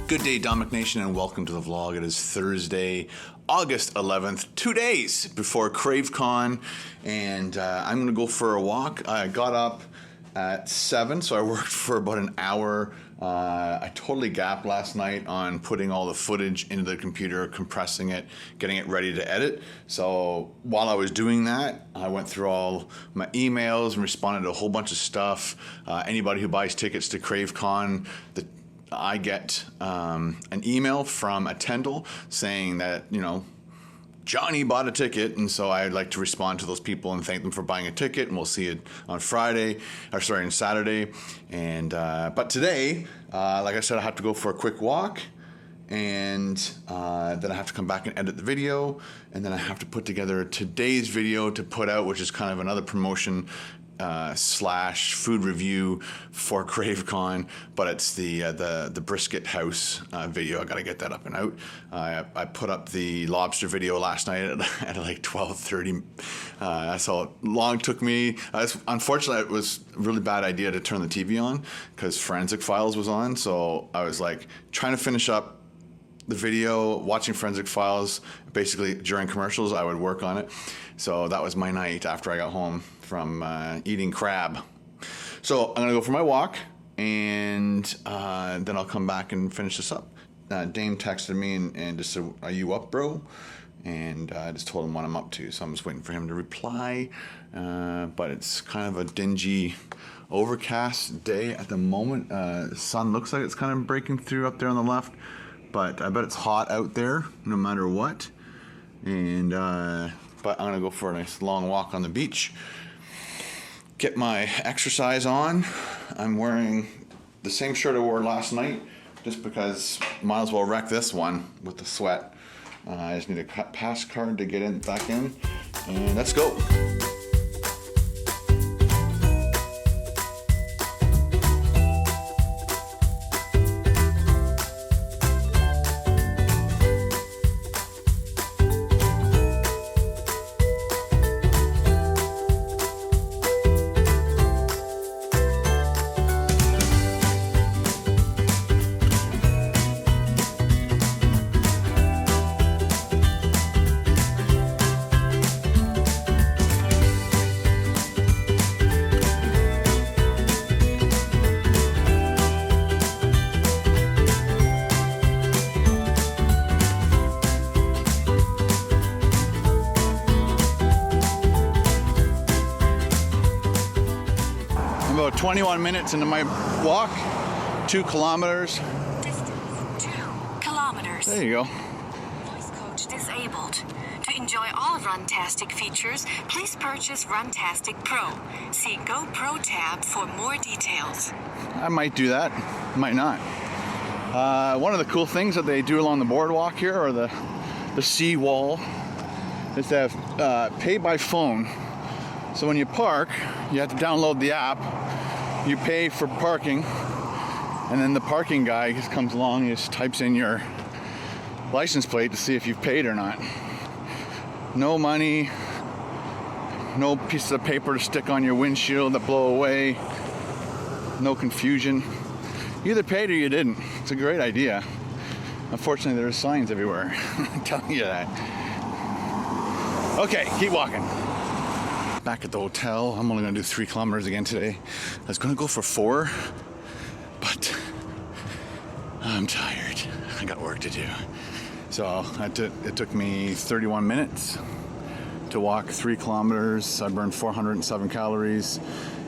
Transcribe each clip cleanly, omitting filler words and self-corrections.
Good day, Domik Nation, and welcome to the vlog. It is Thursday, August 11th, 2 days before CraveCon, and I'm going to go for a walk. I got up at 7, so I worked for about an hour. I totally gapped last night on putting all the footage into the computer, compressing it, getting it ready to edit. So while I was doing that, I went through all my emails and responded to a whole bunch of stuff. Anybody who buys tickets to CraveCon, I get an email from Attendal saying that, you know, Johnny bought a ticket, and so I'd like to respond to those people and thank them for buying a ticket, and we'll see it on Saturday. And but today, like I said, I have to go for a quick walk, and then I have to come back and edit the video, and then I have to put together today's video to put out, which is kind of another promotion slash food review for CraveCon, but it's the brisket house video. I got to get that up and out. I put up the lobster video last night at like 12:30. That's how long it took me. Unfortunately, it was a really bad idea to turn the TV on because Forensic Files was on, so I was like trying to finish up the video, watching Forensic Files. Basically, during commercials, I would work on it. So that was my night after I got home from eating crab. So I'm gonna go for my walk, and then I'll come back and finish this up. Dame texted me and just said, "Are you up, bro?" And I just told him what I'm up to. So I'm just waiting for him to reply. But it's kind of a dingy, overcast day at the moment. The sun looks like it's kind of breaking through up there on the left. But I bet it's hot out there no matter what. And but I'm gonna go for a nice long walk on the beach, get my exercise on. I'm wearing the same shirt I wore last night just because might as well wreck this one with the sweat. I just need a pass card to get back in, and let's go. About 21 minutes into my walk, 2 kilometers. Distance 2 kilometers. There you go. Voice coach disabled. To enjoy all Runtastic features, please purchase Runtastic Pro. See GoPro tab for more details. I might do that, might not. One of the cool things that they do along the boardwalk here, or the sea wall, is to have pay by phone. So when you park, you have to download the app, you pay for parking, and then the parking guy just comes along and just types in your license plate to see if you've paid or not. No money, no pieces of paper to stick on your windshield that blow away, no confusion. You either paid or you didn't. It's a great idea. Unfortunately, there's signs everywhere telling you that. Okay, keep walking. Back at the hotel. I'm only gonna do 3 kilometers again today. I was gonna go for 4, but I'm tired. I got work to do. So it took me 31 minutes to walk 3 kilometers. I burned 407 calories,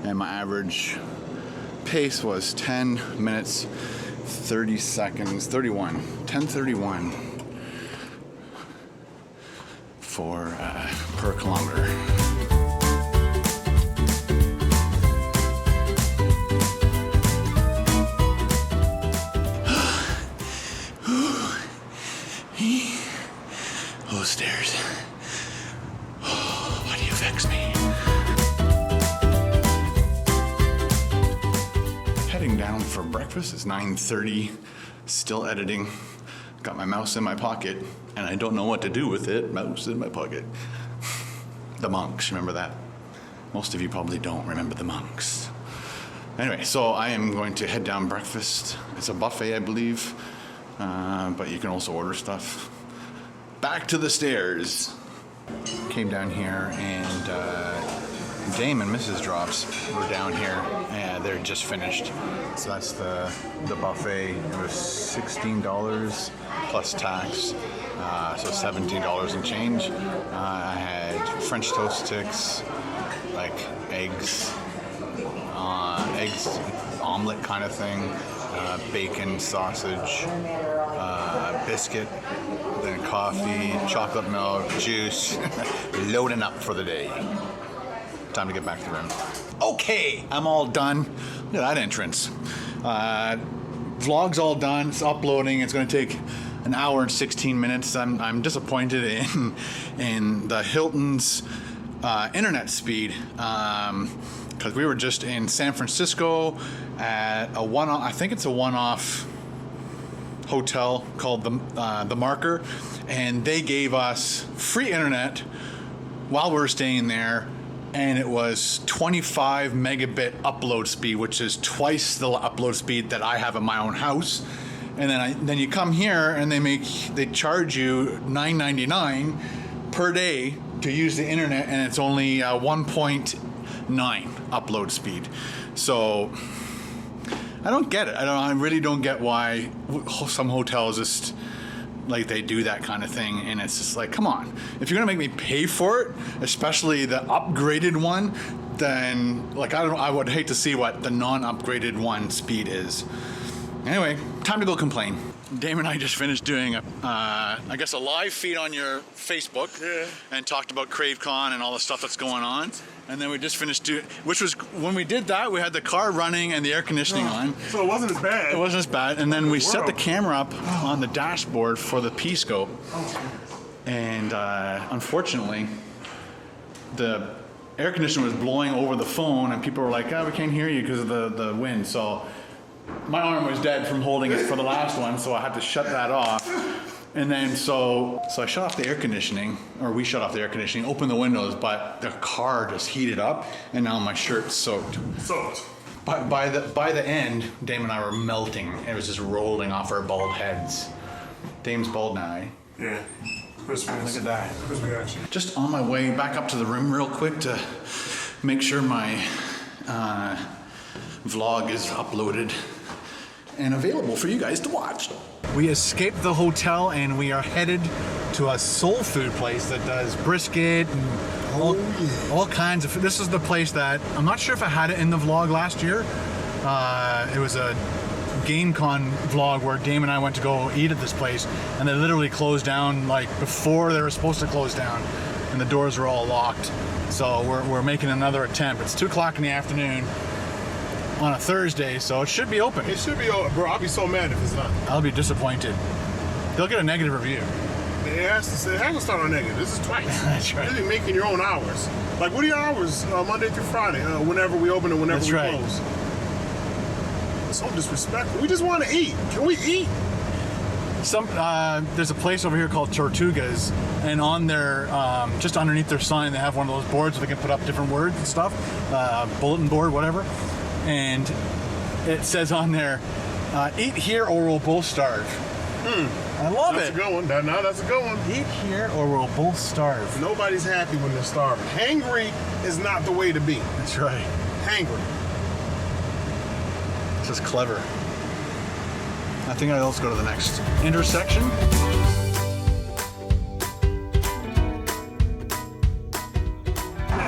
and my average pace was 10 minutes, 30 seconds, 10:31 for per kilometer. Those stairs. Oh, why do you vex me? Heading down for breakfast. It's 9:30. Still editing. Got my mouse in my pocket, and I don't know what to do with it. Mouse in my pocket. The monks, remember that? Most of you probably don't remember the monks. Anyway, so I am going to head down breakfast. It's a buffet, I believe. but you can also order stuff. Back to the stairs. Came down here and Dame and Mrs. Drops were down here and they're just finished. So that's the buffet. It was $16 plus tax, so $17 and change. I had French toast sticks, like eggs omelet kind of thing, bacon, sausage, biscuit, then coffee, chocolate milk, juice, loading up for the day. Time to get back to the room. Okay, I'm all done. Look at that entrance. Vlog's all done. It's uploading. It's going to take an hour and 16 minutes. I'm disappointed in the Hilton's internet speed because we were just in San Francisco at I think it's a one-off hotel called the Marker, and they gave us free internet while we were staying there. And it was 25 megabit upload speed, which is twice the upload speed that I have in my own house. And then you come here and they charge you $9.99 per day to use the internet, and it's only 1.9 upload speed. So I don't get it. I really don't get why some hotels just like they do that kind of thing, and it's just like, come on, if you're gonna make me pay for it, especially the upgraded one, then like I would hate to see what the non-upgraded one speed is. Anyway, time to go complain. Dame and I just finished doing I guess a live feed on your Facebook, and talked about CraveCon and all the stuff that's going on. And then we just finished which was, when we did that, we had the car running and the air conditioning on. So it wasn't as bad. It wasn't as bad. And then we set the camera up on the dashboard for the P-scope. And unfortunately, the air conditioner was blowing over the phone, and people were like, we can't hear you because of the wind. So my arm was dead from holding it for the last one, so I had to shut that off. And then so I shut off the air conditioning, or we shut off the air conditioning, opened the windows, but the car just heated up, and now my shirt's soaked. By the end, Dame and I were melting. It was just rolling off our bald heads. Dame's bald now, eh? Yeah. Christmas. Look at that. Christmas action. Just on my way back up to the room real quick to make sure my vlog is uploaded and available for you guys to watch. We escaped the hotel and we are headed to a soul food place that does brisket and all kinds of food. This is the place that, I'm not sure if I had it in the vlog last year. It was a GameCon vlog where Dame and I went to go eat at this place, and they literally closed down like before they were supposed to close down, and the doors were all locked. So we're making another attempt. It's 2 o'clock in the afternoon on a Thursday, so it should be open. It should be open, bro. I'll be so mad if it's not. I'll be disappointed. They'll get a negative review. It has to start on negative. This is twice. That's right. You're making your own hours. Like, what are your hours? Monday through Friday, whenever we open and whenever we close. It's so disrespectful. We just want to eat. Can we eat? There's a place over here called Tortugas, and on their just underneath their sign, they have one of those boards where they can put up different words and stuff, bulletin board, whatever. And it says on there, eat here or we'll both starve. I love it. That's a good one. That's a good one. Eat here or we'll both starve. Nobody's happy when they're starving. Hangry is not the way to be. That's right. Hangry. This is clever. I think I'll also go to the next intersection.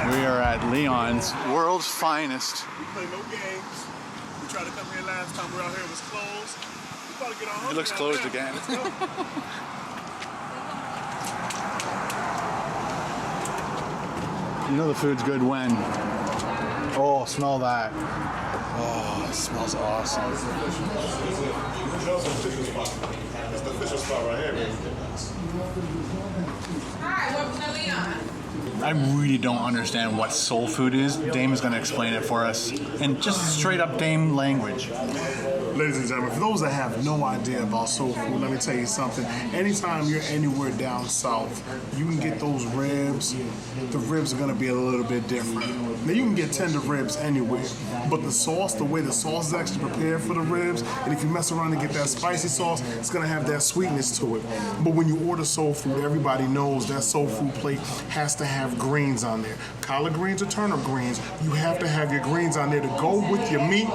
We are at Leon's, world's finest. We play no games. We tried to come here last time we were out here. It was closed. We gotta get on. It looks closed again. Let's go. You know the food's good when? Oh, smell that. Oh, it smells awesome. It's the official spot right here, man. Hi, welcome to Leon. I really don't understand what soul food is. Dame is going to explain it for us in just straight up Dame language. Ladies and gentlemen, for those that have no idea about soul food, let me tell you something. Anytime you're anywhere down south, you can get those ribs. The ribs are going to be a little bit different. Now, you can get tender ribs anywhere, but the sauce, the way the sauce is actually prepared for the ribs, and if you mess around and get that spicy sauce, it's going to have that sweetness to it. But when you order soul food, everybody knows that soul food plate has to have greens on there. Collard greens or turnip greens, you have to have your greens on there to go with your meat,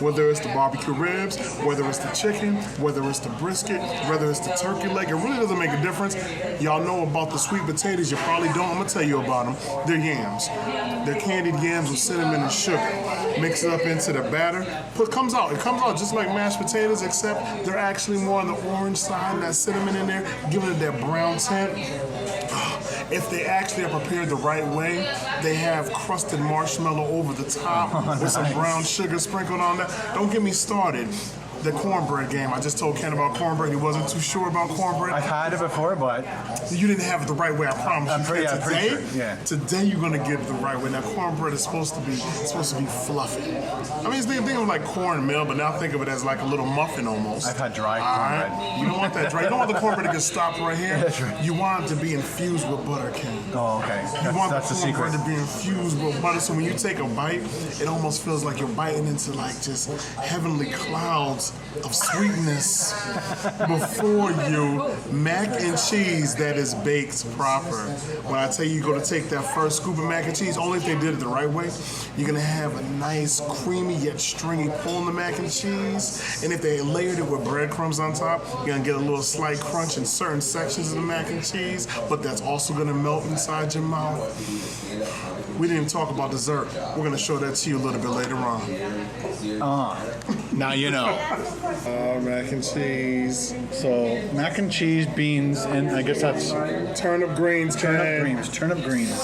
whether it's the barbecue ribs, whether it's the chicken, whether it's the brisket, whether it's the turkey leg. It really doesn't make a difference. Y'all know about the sweet potatoes. You probably don't. I'm going to tell you about them. They're yams. They're candied yams with cinnamon and sugar. Mix it up into the batter. It comes out just like mashed potatoes, except they're actually more on the orange side, that cinnamon in there, giving it that brown tint. If they actually are prepared the right way, they have crusted marshmallow over the top with some brown sugar sprinkled on that. Don't get me started. The cornbread game. I just told Ken about cornbread. He wasn't too sure about cornbread. I've had it before, but you didn't have it the right way. I promise you. Pretty sure. Yeah. Today you're gonna get it the right way. Now cornbread is supposed to be fluffy. I mean, think of like cornmeal, but now think of it as like a little muffin almost. I've had dry cornbread. Right? You don't want that dry. You don't want the cornbread to get stopped right here. That's right. You want it to be infused with butter, Ken. Oh, okay. That's the cornbread secret. to be infused with butter. So when you take a bite, it almost feels like you're biting into like just heavenly clouds of sweetness before you. Mac and cheese that is baked proper. When I tell you go to take that first scoop of mac and cheese, only if they did it the right way, you're gonna have a nice creamy yet stringy pull in the mac and cheese. And if they layered it with breadcrumbs on top, you're gonna get a little slight crunch in certain sections of the mac and cheese, but that's also gonna melt inside your mouth. We didn't even talk about dessert. We're gonna show that to you a little bit later on. Now you know. Mac and cheese. So mac and cheese, beans, and I guess that's Turnip greens. Turnip greens.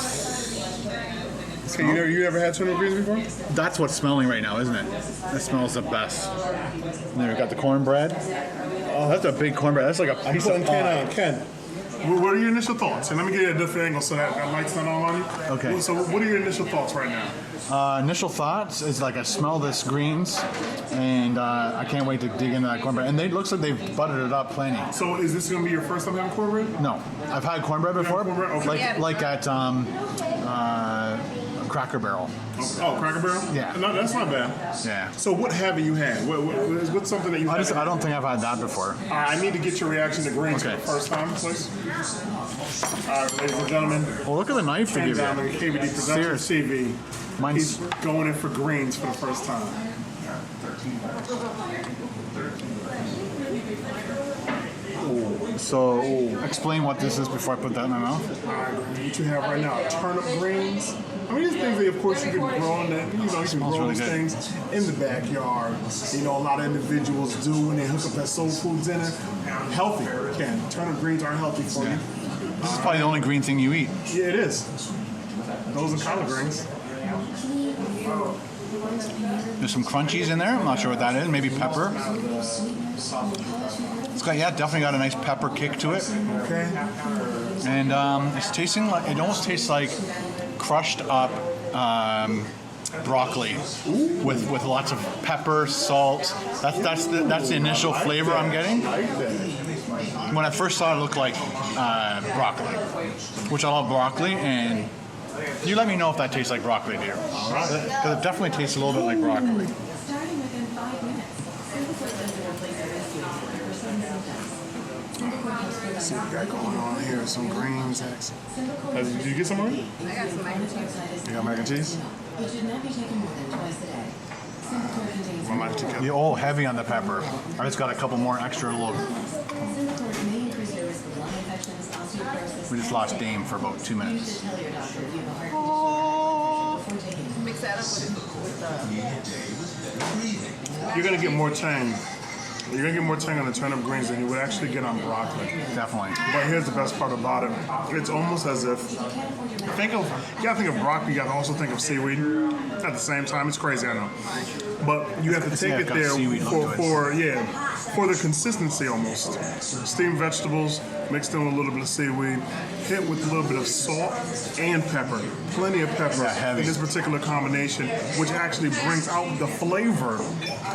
Okay, you ever had turnip greens before? That's what's smelling right now, isn't it? That smells the best. And then we've got the cornbread. Oh, that's a big cornbread. That's like a piece of pie. Ken, what are your initial thoughts? And let me get you a different angle so that light's not all on you. Okay. So what are your initial thoughts right now? Initial thoughts is like I smell this greens, and I can't wait to dig into that cornbread. And it looks like they've buttered it up plenty. So is this going to be your first time having cornbread? No, I've had cornbread before, cornbread? Okay. like at Cracker Barrel. Oh, Cracker Barrel? Yeah. No, that's not bad. Yeah. So what haven't you had? What's something that you haven't I don't think I've had that before. I need to get your reaction to greens for the first time, please. All right, ladies and gentlemen. Well, look at the knife they Ken give you. Domik, KBD Productions TV. Mine's He's going in for greens for the first time. so. Explain what this is before I put that in my mouth. All right, what you have right now, turnip greens. I mean, these things that, of course, you can grow in that, you can grow really these good. things in the backyard. You know, a lot of individuals do when they hook up that soul food dinner. Healthy, Ken. Turnip greens are healthy for you. This is probably the only green thing you eat. Yeah, it is. Those are collard greens. There's some crunchies in there. I'm not sure what that is. Maybe pepper. It's got definitely got a nice pepper kick to it. Okay. And it's tasting like it almost tastes like crushed up broccoli with lots of pepper, salt. That's the initial flavor I'm getting. When I first saw it, it looked like broccoli, which I love broccoli, and you let me know if that tastes like broccoli to you. Because it definitely tastes a little bit like broccoli. Let's see what we got going on here. Some greens. Did you get some already? I got some mac and cheese. You got mac and cheese? My mac and cheese. Oh, heavy on the pepper. I just got a couple more extra little. We just lost Dame for about 2 minutes. Mix that up with You're gonna get more tang. You're gonna get more tang on the turnip greens than you would actually get on broccoli. Definitely. But here's the best part about it. It's almost as if you gotta think of broccoli, you gotta also think of seaweed at the same time. It's crazy, I know. But you have to take it there for the consistency almost. Steamed vegetables mixed in with a little bit of seaweed, hit with a little bit of salt and pepper. Plenty of pepper in this particular combination, which actually brings out the flavor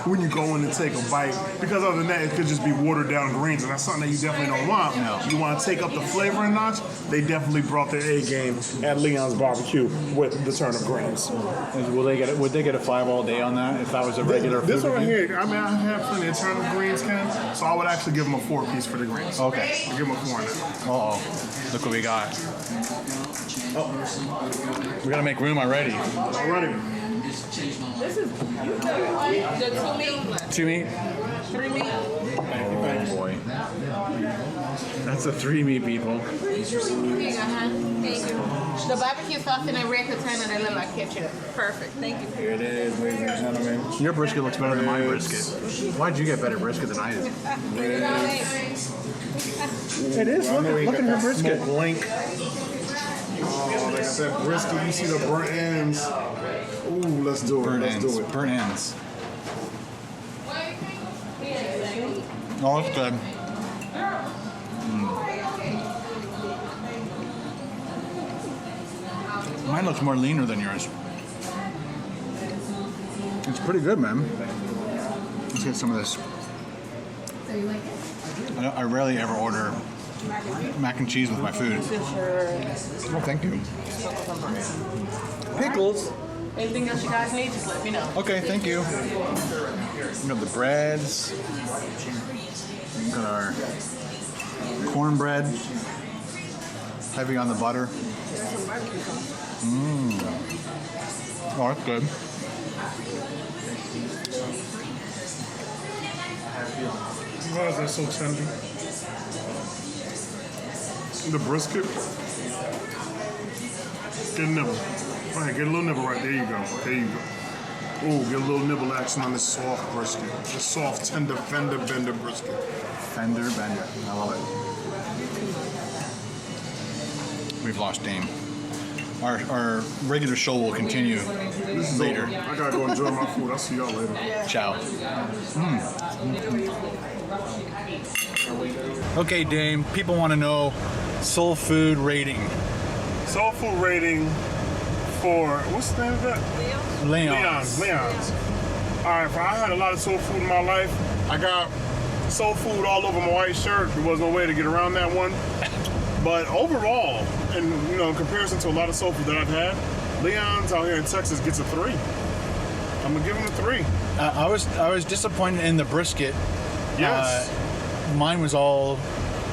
when you go in and take a bite. Because other than that, it could just be watered down greens, and that's something that you definitely don't want. No. You want to take up the flavor a notch. They definitely brought their A game at Leon's Barbecue with the turnip greens. Would they get a 5 all day on that if that was a regular This food one right review? here, I mean, I have plenty of turnip greens, Ken, so I would actually give them a 4-piece for the greens. Okay. I'll give them a 4 now. Uh-oh. Look what we got. Oh. We gotta make room already. Alrighty. This is the 2 meat, 2 meat? 3 meat. Oh boy. That's a 3 meat, people. Here you go, huh? Thank you. The barbecue sauce in a red container that look like ketchup. Perfect. Thank you. Here it is, ladies and gentlemen. Your brisket looks better than my brisket. Why'd you get better brisket than I did? It is. Look at her brisket. Link. Oh, like I said, brisket. You see the burnt ends. Ooh, let's do it. Let's do it. Burnt ends. Oh, that's good. Mine looks more leaner than yours. It's pretty good, man. Let's get some of this. I rarely ever order mac and cheese with my food. Oh, thank you. Pickles. Anything else you guys need, just let me know. Okay, thank you. We got the breads. We got our cornbread. Heavy on the butter. Oh, that's good. Why is that so tender? The brisket. Get a nibble. Go ahead, get a little nibble right there. You go. There you go. Oh, get a little nibble action on this soft brisket. The soft, tender, fender bender brisket. Fender bender. I love it. We've lost Dame. Our regular show will continue This is later. over. I gotta go enjoy my food. I'll see y'all later. Ciao. Okay, Dame. People want to know soul food rating. Soul food rating for what's the name of that? Leon's. Leon's. All right, I had a lot of soul food in my life. I got soul food all over my white shirt. There was no way to get around that one. But overall, and in comparison to a lot of soul food that I've had, Leon's out here in Texas gets a 3. I'm gonna give him a 3. I was disappointed in the brisket. Yes. Mine was all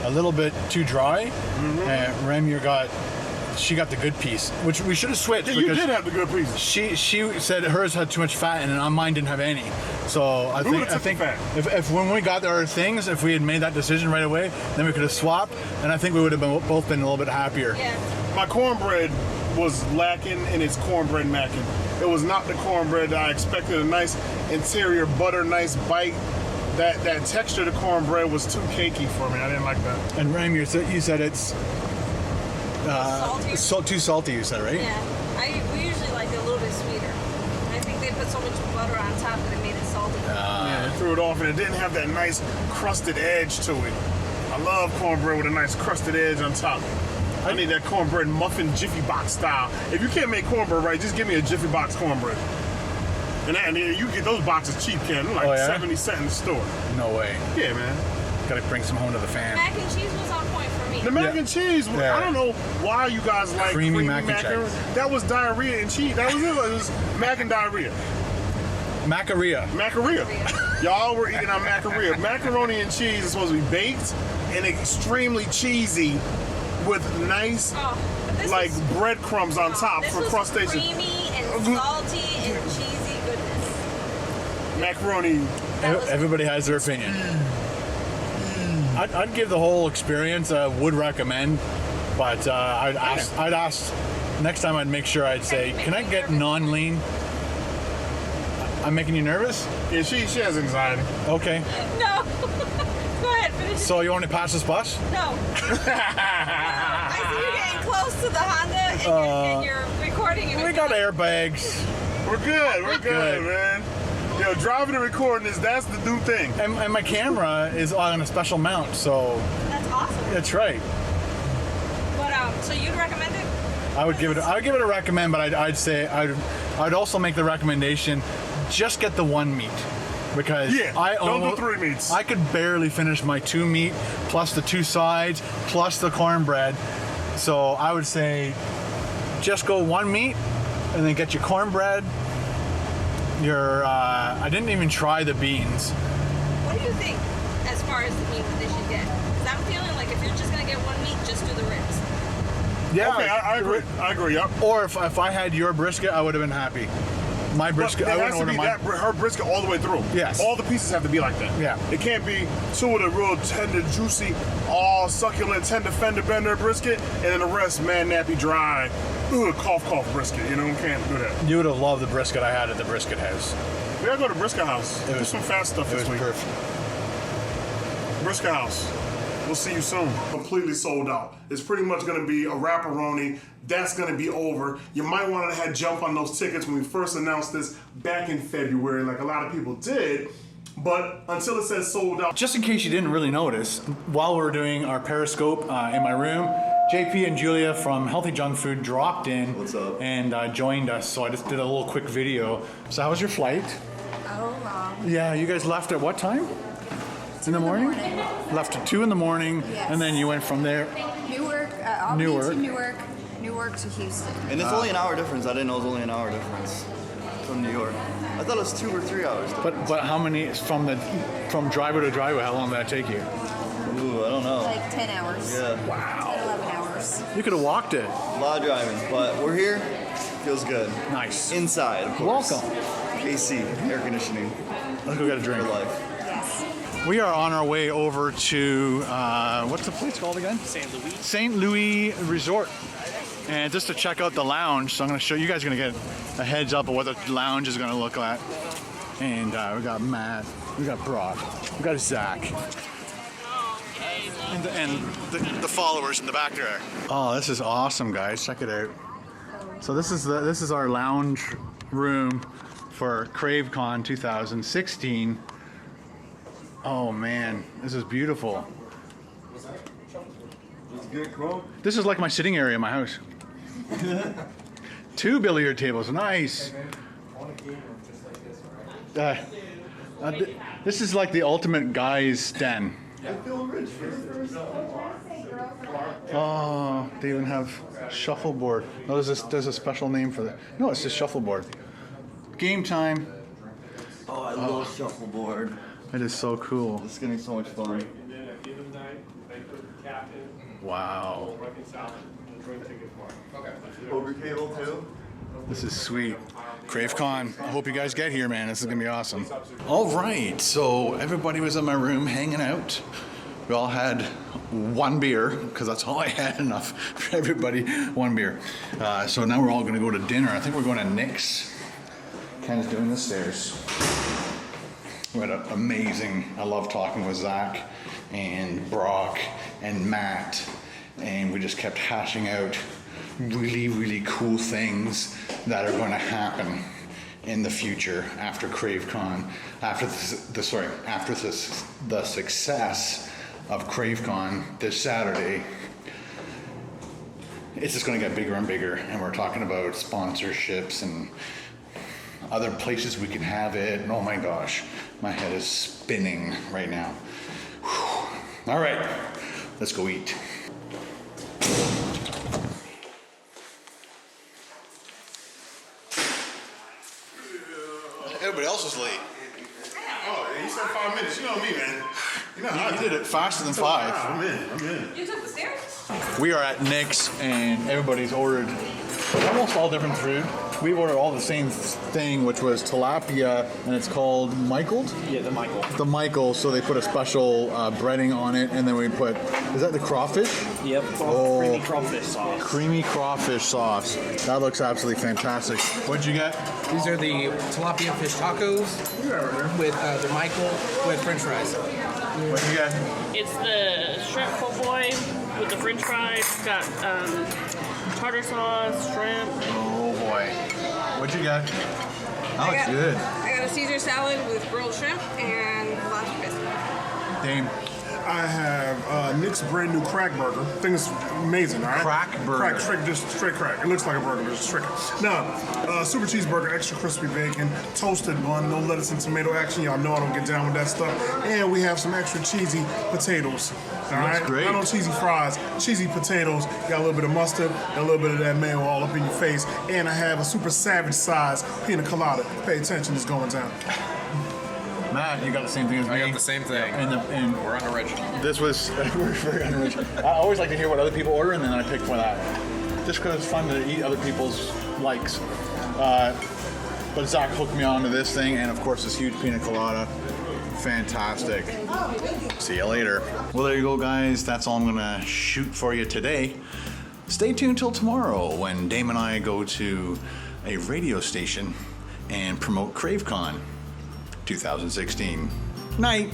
a little bit too dry. Ramir got the good piece, which we should have switched. You because did have the good pieces. She said hers had too much fat in it, and mine didn't have any. So I think fat. if when we got our things, if we had made that decision right away, then we could have swapped, and I think we would have both been a little bit happier. Yeah. My cornbread was lacking in its cornbread macking. It was not the cornbread that I expected. A nice interior butter, nice bite. That texture of the cornbread was too cakey for me. I didn't like that. And Ramir, you said it's too salty. You said, right? Yeah, we usually like it a little bit sweeter. I think they put so much butter on top that it made it salty. Yeah, it threw it off, and it didn't have that nice crusted edge to it. I love cornbread with a nice crusted edge on top. I need that cornbread muffin Jiffy Box style. If you can't make cornbread right, just give me a Jiffy Box cornbread. And you get those boxes cheap, Ken. They're like 70 cents in the store. No way. Yeah, man. Gotta bring some home to the fam. Mac and cheese was on point for me. The mac and cheese, Yeah. I don't know why you guys like Creamy mac and macaroni. cheese. That was diarrhea and cheese. That was it. It was mac and diarrhea. Macaria. Macaroni. Y'all were eating on macaroni. Macaroni and cheese is supposed to be baked and extremely cheesy with nice But this like was, breadcrumbs on top this for was crustaceans. creamy and salty and cheesy goodness. Macaroni. Everybody has their opinion. I'd give the whole experience a would recommend, but I'd ask next time. I'd make sure I'd say, can I get non-lean? I'm making you nervous? Yeah, she has anxiety. Okay. No. Go ahead, finish. So you want to pass this bus? No. I see you getting close to the Honda and you're recording. And We got airbags. We're good. We're good, man. Yo, driving and recording that's the new thing. And my camera is on a special mount, so That's awesome. that's right. But so you'd recommend it? I would give it a recommend, but I'd say I'd also make the recommendation, just get the one meat. because don't do 3 meats. I could barely finish my 2 meat plus the 2 sides plus the cornbread. So I would say just go 1 meat and then get your cornbread. I didn't even try the beans. What do you think as far as the meat that they should get? Because I'm feeling like if you're just going to get 1 meat, just do the ribs. Yeah, Okay, I agree. I agree. Yep. Or if I had your brisket, I would have been happy. My brisket, But I it wouldn't has to order be mine. her brisket all the way through. Yes. All the pieces have to be like that. Yeah. It can't be two of the real tender, juicy, all succulent, tender, fender bender brisket, and then the rest, man, nappy, dry, cough, brisket. You know, we can't do that. You would have loved the brisket I had at the brisket house. We gotta go to Brisket House. Do some fast stuff It this was week. perfect. Brisket House. We'll see you soon. Completely sold out. It's pretty much going to be a wrapperoni. That's going to be over. You might want to have jump on those tickets when we first announced this back in February, like a lot of people did. But until it says sold out. Just in case you didn't really notice, while we were doing our Periscope in my room, JP and Julia from Healthy Junk Food dropped in. What's up? And joined us. So I just did a little quick video. So how was your flight? Oh, Yeah, you guys left at what time? In the morning? Left at 2 in the morning, Yes. and then you went from there. Newark, Albany Newark. to Newark to Houston. And it's only an hour difference. I didn't know it was only an hour difference from New York. I thought it was 2 or 3 hours difference. But how many from driveway to driveway? How long did that take you? Ooh, I don't know. Like 10 hours. Yeah, 10, 11 hours. You could have walked it. a lot of driving, but we're here. Feels good. Nice. Inside, of course. Welcome. AC, air conditioning Let's go get a drink. for life. Yes. We are on our way over to what's the place called again? St. Louis Resort, and just to check out the lounge. So I'm going to show you guys. Going to get a heads up of what the lounge is going to look like. And we got Matt, we got Brock, we got Zach, and the followers in the back there. Oh, this is awesome, guys! Check it out. So this is our lounge room for CraveCon 2016. Oh man, this is beautiful. This is like my sitting area in my house. 2 billiard tables, nice. This is like the ultimate guy's den. Oh, they even have shuffleboard. Oh, there's a special name for that. No, it's just shuffleboard. Game time. Oh, I love shuffleboard. It is so cool. This is gonna be so much fun. Wow. Poker table too. This is sweet. CraveCon. I hope you guys get here, man. This is gonna be awesome. All right, so everybody was in my room hanging out. We all had 1 beer, because that's all I had, enough for everybody, 1 beer. So now we're all gonna go to dinner. I think we're going to Nick's. Ken is doing the stairs. We had an amazing, I love talking with Zach and Brock and Matt, and we just kept hashing out really, really cool things that are going to happen in the future after CraveCon, after the success of CraveCon this Saturday. It's just going to get bigger and bigger, and we're talking about sponsorships and other places we can have it. And oh my gosh, my head is spinning right now. Whew. All right, let's go eat. Everybody else is late. Oh, you said 5 minutes. You know me, man. You know how You did it faster than 5. I'm in. You took the stairs? We are at Nick's, and everybody's ordered almost all different food. We ordered all the same thing, which was tilapia, and it's called Michaeled? Yeah, the Michael. The Michael, so they put a special breading on it, and then we put, is that the crawfish? Yep. Oh. Creamy crawfish sauce. Creamy crawfish sauce. That looks absolutely fantastic. What'd you get? These are the tilapia fish tacos with the Michael with French fries. What'd you get? It's the shrimp po' boy with the French fries. It's got tartar sauce, shrimp. Oh boy. What'd you get? That looks good. I got a Caesar salad with grilled shrimp and lobster biscuit. Dame. I have Nick's brand new crack burger. Thing is amazing, all right? Crack burger. Crack, straight, just straight crack. It looks like a burger, but it's straight. Now, super cheeseburger, extra crispy bacon, toasted bun, no lettuce and tomato action. Y'all know I don't get down with that stuff. And we have some extra cheesy potatoes. All right? That's great. Not no cheesy fries, cheesy potatoes. Got a little bit of mustard, and a little bit of that mayo all up in your face. And I have a super savage size pina colada. Pay attention, it's going down. Matt, you got the same thing as me. I got the same thing. And We're unoriginal. this was we're very unoriginal. I always like to hear what other people order, and then I pick for that. Just because it's fun to eat other people's likes. But Zach hooked me onto this thing, and of course this huge pina colada. Fantastic. See you later. Well, there you go, guys. That's all I'm gonna shoot for you today. Stay tuned till tomorrow when Dame and I go to a radio station and promote CraveCon 2016. Night.